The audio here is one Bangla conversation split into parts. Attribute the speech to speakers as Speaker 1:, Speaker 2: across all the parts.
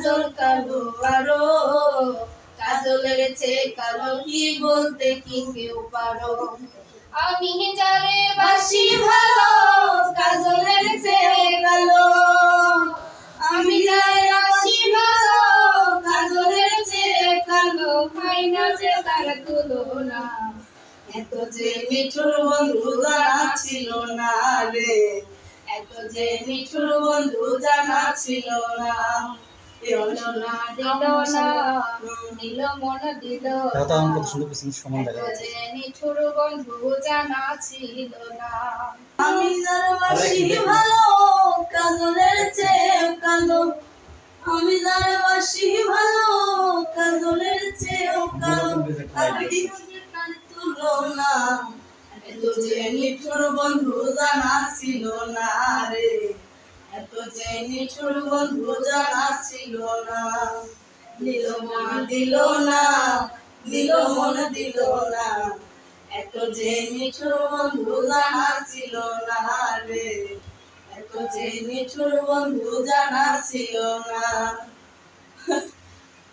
Speaker 1: কাজল কালো আরো, কাজলের চেয়ে কালো কি বলতে কি কেউ পারো। আমি যারে বাসি ভালো, কাজলের চেয়ে কালো। আমি যারে বাসি ভালো, কাজলের চেয়ে কালো। হয় না যে তার তুলনা, এত যে মিঠুর বন্ধু জানা ছিল না রে, এত যে মিঠুর বন্ধু জানা ছিল না। দিল না দিল না, দিল মন দিল না, এত যে মিঠুর বন্ধু জানা ছিল না। আমি যার বাসি ভালো, কাজলের চেয়ে কালো। আমি যার বাসি ভালো, কাজলের চেয়ে কালো। তুলনা, এত যে মিঠুর বন্ধু জানা ছিল না রে, এত যে মিঠুর বন্ধু জানা ছিল না। দিল মন দিল না, দিল মন দিল না, এত যে মিঠুর বন্ধু জানা ছিল না রে, এত যে মিঠুর বন্ধু জানা ছিল না।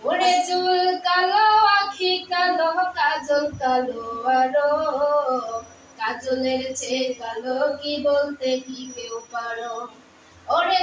Speaker 1: ওরে চুল কালো, আখি কালো, কাজল কালো আরো, কাজলের চেয়ে কালো কি বলতে কি কেউ পারো। ওরে